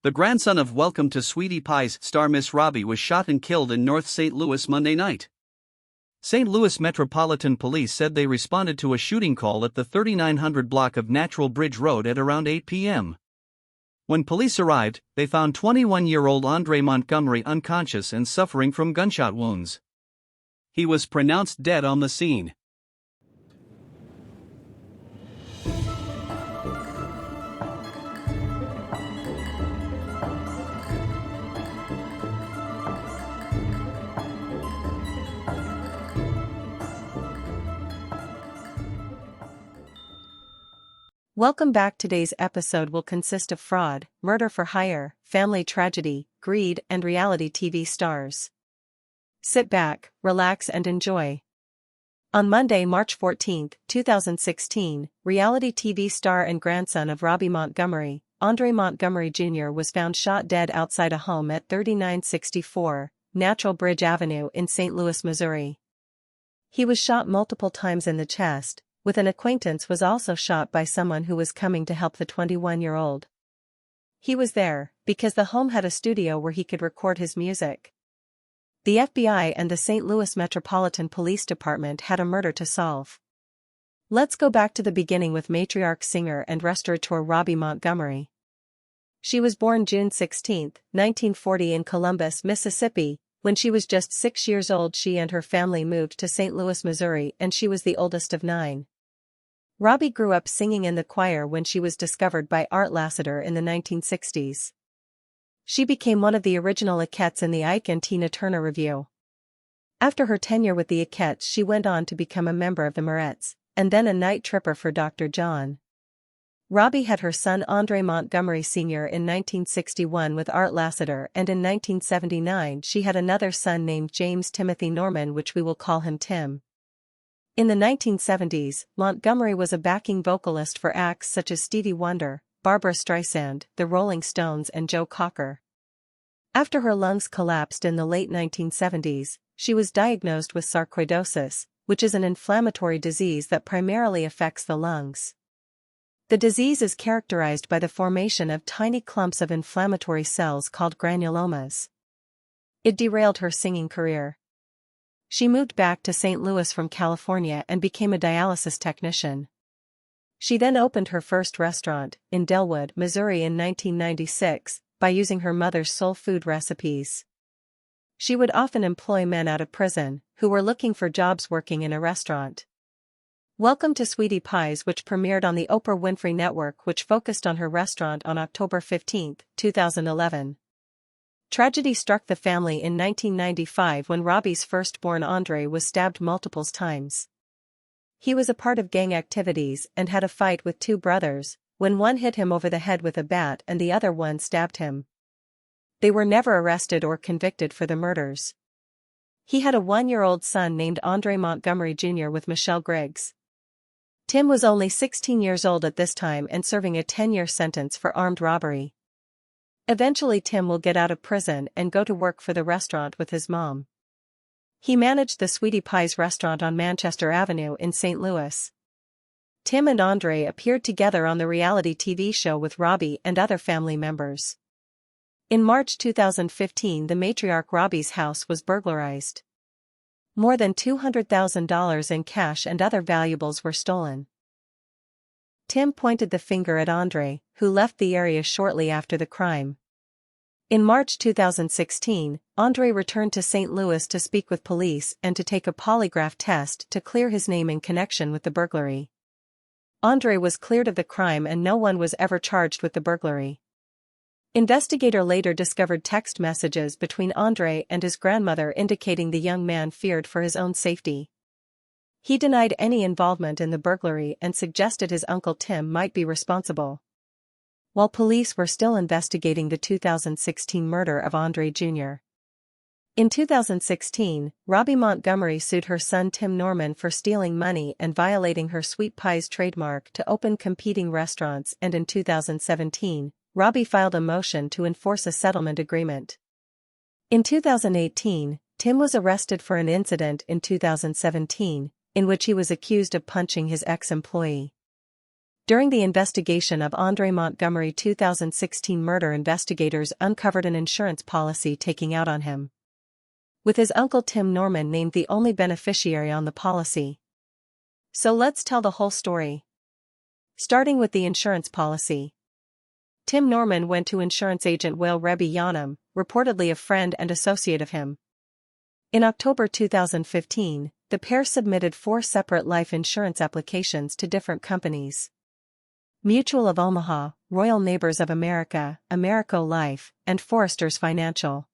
The grandson of Welcome to Sweetie Pie's star Miss Robbie was shot and killed in North St. Louis Monday night. St. Louis Metropolitan Police said they responded to a shooting call at the 3900 block of Natural Bridge Road at around 8 p.m. When police arrived, they found 21-year-old Robbie Montgomery unconscious and suffering from gunshot wounds. He was pronounced dead on the scene. Welcome back. Today's episode will consist of fraud, murder for hire, family tragedy, greed, and reality TV stars. Sit back, relax, and enjoy. On Monday, March 14, 2016, reality TV star and grandson of Robbie Montgomery, Robbie Montgomery Jr. was found shot dead outside a home at 3964 Natural Bridge Avenue in St. Louis, Missouri. He was shot multiple times in the chest, with an acquaintance was also shot by someone who was coming to help the 21-year-old. He was there because the home had a studio where he could record his music. The FBI and the St. Louis Metropolitan Police Department had a murder to solve. Let's go back to the beginning with matriarch singer and restaurateur Robbie Montgomery. She was born June 16, 1940 in Columbus, Mississippi. When she was just 6 years old, she and her family moved to St. Louis, Missouri, and she was the oldest of 9. Robbie grew up singing in the choir when she was discovered by Art Lassiter in the 1960s. She became one of the original Ikettes in the Ike and Tina Turner Revue. After her tenure with the Ikettes, she went on to become a member of the Morettes, and then a night tripper for Dr. John. Robbie had her son Robbie Montgomery Sr. in 1961 with Art Lassiter, and in 1979 she had another son named James Timothy Norman, which we will call him Tim. In the 1970s, Montgomery was a backing vocalist for acts such as Stevie Wonder, Barbra Streisand, the Rolling Stones, and Joe Cocker. After her lungs collapsed in the late 1970s, she was diagnosed with sarcoidosis, which is an inflammatory disease that primarily affects the lungs. The disease is characterized by the formation of tiny clumps of inflammatory cells called granulomas. It derailed her singing career. She moved back to St. Louis from California and became a dialysis technician. She then opened her first restaurant, in Delwood, Missouri in 1996, by using her mother's soul food recipes. She would often employ men out of prison, who were looking for jobs working in a restaurant. Welcome to Sweetie Pies, which premiered on the Oprah Winfrey Network, which focused on her restaurant on October 15, 2011. Tragedy struck the family in 1995 when Robbie's firstborn Andre was stabbed multiple times. He was a part of gang activities and had a fight with 2 brothers, when one hit him over the head with a bat and the other one stabbed him. They were never arrested or convicted for the murders. He had a 1-year-old son named Robbie Montgomery Jr. with Michelle Griggs. Tim was only 16 years old at this time and serving a 10-year sentence for armed robbery. Eventually Tim will get out of prison and go to work for the restaurant with his mom. He managed the Sweetie Pies restaurant on Manchester Avenue in St. Louis. Tim and Andre appeared together on the reality TV show with Robbie and other family members. In March 2015, the matriarch Robbie's house was burglarized. More than $200,000 in cash and other valuables were stolen. Tim pointed the finger at Andre, who left the area shortly after the crime. In March 2016, Andre returned to St. Louis to speak with police and to take a polygraph test to clear his name in connection with the burglary. Andre was cleared of the crime and no one was ever charged with the burglary. Investigator later discovered text messages between Andre and his grandmother indicating the young man feared for his own safety. He denied any involvement in the burglary and suggested his uncle Tim might be responsible. While police were still investigating the 2016 murder of Andre Jr. In 2016, Robbie Montgomery sued her son Tim Norman for stealing money and violating her Sweet Pies trademark to open competing restaurants, and in 2017, Robbie filed a motion to enforce a settlement agreement. In 2018, Tim was arrested for an incident in 2017, in which he was accused of punching his ex-employee. During the investigation of Robbie Montgomery 2016 murder, investigators uncovered an insurance policy taking out on him, with his uncle Tim Norman named the only beneficiary on the policy. So let's tell the whole story. Starting with the insurance policy. Tim Norman went to insurance agent Robbie Montgomery, reportedly a friend and associate of him. In October 2015, the pair submitted 4 separate life insurance applications to different companies: Mutual of Omaha, Royal Neighbors of America, Americo Life, and Foresters Financial.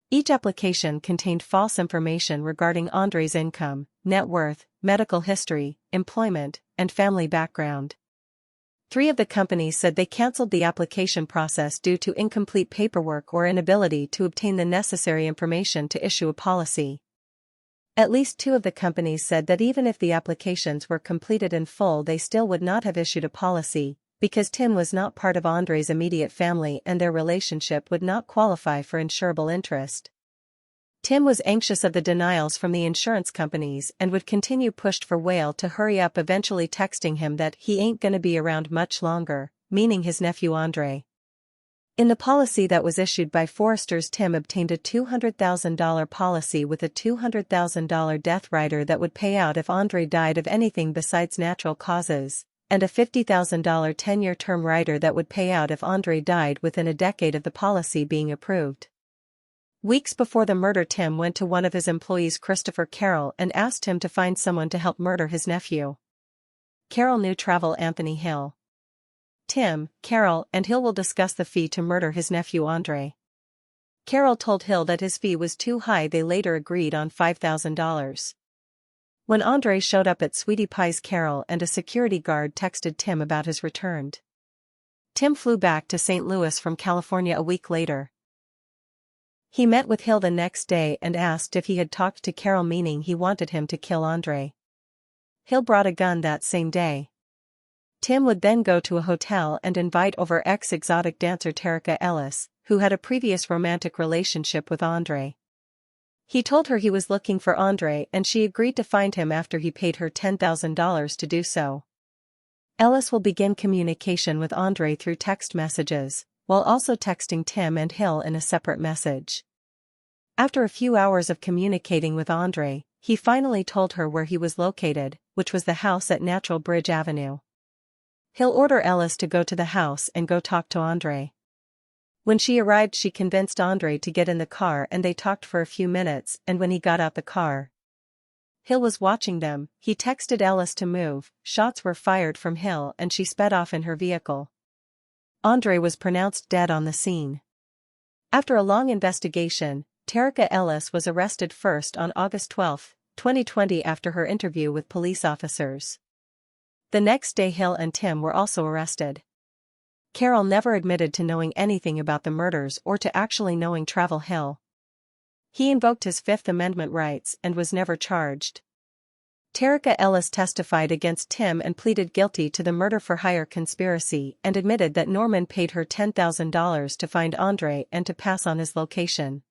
Each application contained false information regarding Andre's income, net worth, medical history, employment, and family background. 3 of the companies said they canceled the application process due to incomplete paperwork or inability to obtain the necessary information to issue a policy. At least 2 of the companies said that even if the applications were completed in full, they still would not have issued a policy, because Tim was not part of Andre's immediate family and their relationship would not qualify for insurable interest. Tim was anxious of the denials from the insurance companies and would continue pushed for Whale to hurry up, eventually texting him that he ain't gonna be around much longer, meaning his nephew Andre. In the policy that was issued by Foresters, Tim obtained a $200,000 policy with a $200,000 death rider that would pay out if Andre died of anything besides natural causes, and a $50,000 10-year term rider that would pay out if Andre died within a decade of the policy being approved. Weeks before the murder, Tim went to one of his employees, Christopher Carroll, and asked him to find someone to help murder his nephew. Carroll knew Travel Anthony Hill. Tim, Carroll, and Hill will discuss the fee to murder his nephew Andre. Carroll told Hill that his fee was too high. They later agreed on $5,000. When Andre showed up at Sweetie Pie's, Carroll and a security guard texted Tim about his return. Tim flew back to St. Louis from California a week later. He met with Hill the next day and asked if he had talked to Carroll, meaning he wanted him to kill Andre. Hill brought a gun that same day. Tim would then go to a hotel and invite over ex-exotic dancer Terica Ellis, who had a previous romantic relationship with Andre. He told her he was looking for Andre and she agreed to find him after he paid her $10,000 to do so. Ellis will begin communication with Andre through text messages, while also texting Tim and Hill in a separate message. After a few hours of communicating with Andre, he finally told her where he was located, which was the house at Natural Bridge Avenue. He'll order Ellis to go to the house and go talk to Andre. When she arrived, she convinced Andre to get in the car and they talked for a few minutes, and when he got out the car, Hill was watching them. He texted Ellis to move, shots were fired from Hill and she sped off in her vehicle. Andre was pronounced dead on the scene. After a long investigation, Terica Ellis was arrested first on August 12, 2020 after her interview with police officers. The next day Hill and Tim were also arrested. Carroll never admitted to knowing anything about the murders or to actually knowing Travel Hill. He invoked his Fifth Amendment rights and was never charged. Terica Ellis testified against Tim and pleaded guilty to the murder-for-hire conspiracy and admitted that Norman paid her $10,000 to find Andre and to pass on his location.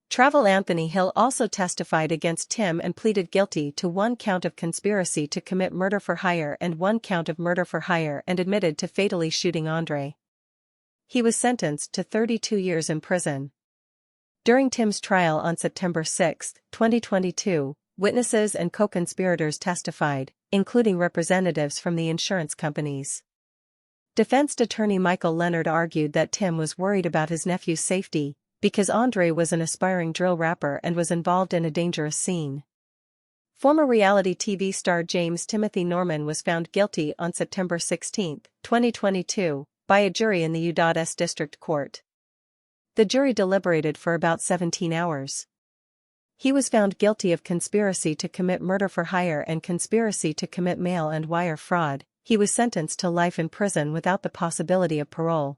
Travel Anthony Hill also testified against Tim and pleaded guilty to 1 count of conspiracy to commit murder for hire and 1 count of murder for hire and admitted to fatally shooting Andre. He was sentenced to 32 years in prison. During Tim's trial on September 6, 2022, witnesses and co-conspirators testified, including representatives from the insurance companies. Defense attorney Michael Leonard argued that Tim was worried about his nephew's safety, because Andre was an aspiring drill rapper and was involved in a dangerous scene. Former reality TV star James Timothy Norman was found guilty on September 16, 2022, by a jury in the U.S. District Court. The jury deliberated for about 17 hours. He was found guilty of conspiracy to commit murder for hire and conspiracy to commit mail and wire fraud. He was sentenced to life in prison without the possibility of parole.